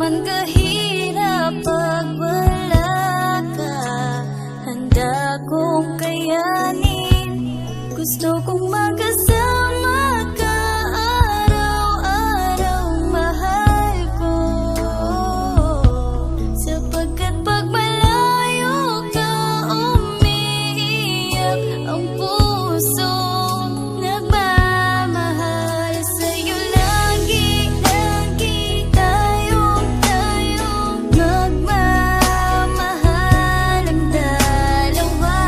man kahirap pag wala ka, handa kong kayanin. Gusto kong magkasama ka araw-araw, mahal ko. Sapagkat pag malayo ka, umiiyak ang puso. Nagmamahal sa'yo lagi, lagi tayong magmamahal ang dalawa.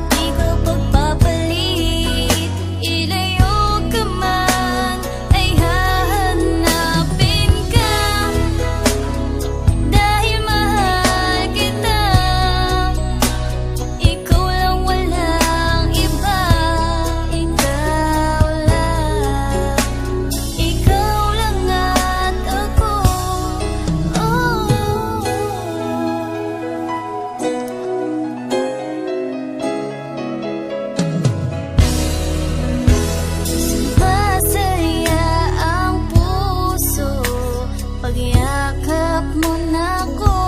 Di ko pagpapalit, ilayo ka man ay hahanapin ka. Dahil mahal kita, ikaw lang, walang iba. Ikaw lang at ako. Masaya ang puso pagyakap mo na ko.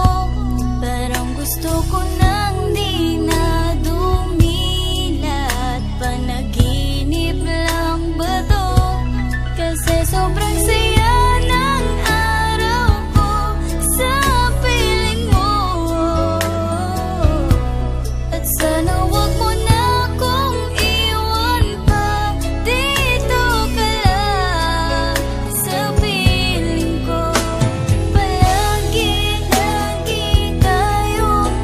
Parang gusto ko nang di na dumilat. Panaginip lang ba to? Kasi sobrang saya ng araw ko sa piling mo. At sana wag mo na akong iwan pa. Dito ka lang sa piling ko. Palagi, lagi tayong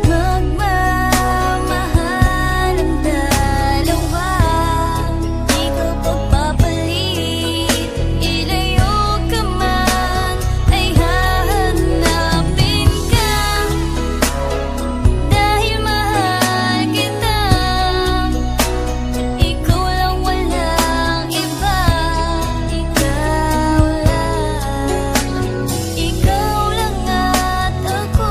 magmamahal ang dalawa. Di ko pagpapalit, ilayo ka man ay hahanapin ka. Dahil mahal kita, ikaw lang, walang iba. Ikaw lang at ako.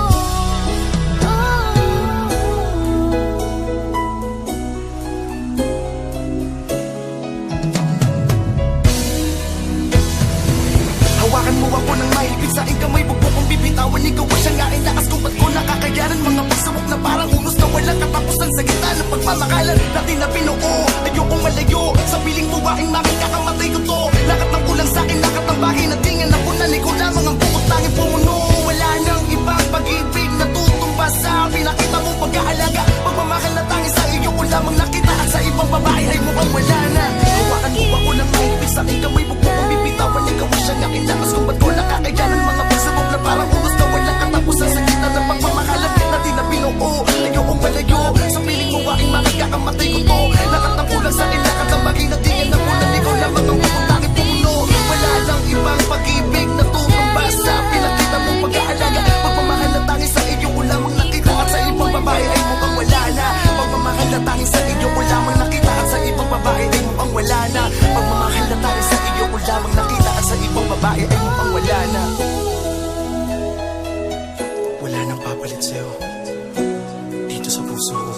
Hawakan mo ako ng mahigpit sa iyong kamay, huwag mo kong bibitawan. Ikaw ang siyang aking lakas kung ba't ko nakakayanan. Mga pagsubok na parang unos na walang katapusan. Sa gitna ng pagmamakalan natin na binuo, ayokong malayo sa piling mo, aking makikakamatay ko to. Lakat ng kulang sa'kin, lakat ng bagay na tingin na punan. Ikaw lamang ang bukod tanging pumuno. Wala nang ibang pag-ibig na tutumba sa pinakita mong pag-aalaga. Pagmamahal na tanging sa iyo ko lamang nakita, at sa ibang babae ay mukhang wala na. Hawakan mo ako ng mahigpit sa iyong kamay, huwag mo kong bibitawan. Ikaw ang siyang aking lakas kung ba't ko nakakayanan. Mga pagsubok na parang unos na walang katapusan. Sa gitna ng pagmamakalan natin na binuo, ayokong malayo sa piling mo, aking makikakamatay ko to. Lakat ng kulang sa'kin, lakat ng bagay na tingin na punan. Ikaw lamang ang bukod tanging pumuno. Wala lang ibang pag-ibig na tutumba sa pinakita mong pag-aalaga. Pagmamahal na tanging sa iyo ko lamang nakita, at sa ibang babae ay mukhang wala na. Pagmamahal na tanging sa iyo ko lamang nakita, at sa ibang babae ay mukhang wala na. Pagmamahal na tanging sa iyo ko lamang nakita, at sa ibang babae ay mukhang wala na. Wala nang papalit sa'yo dito sa puso ko.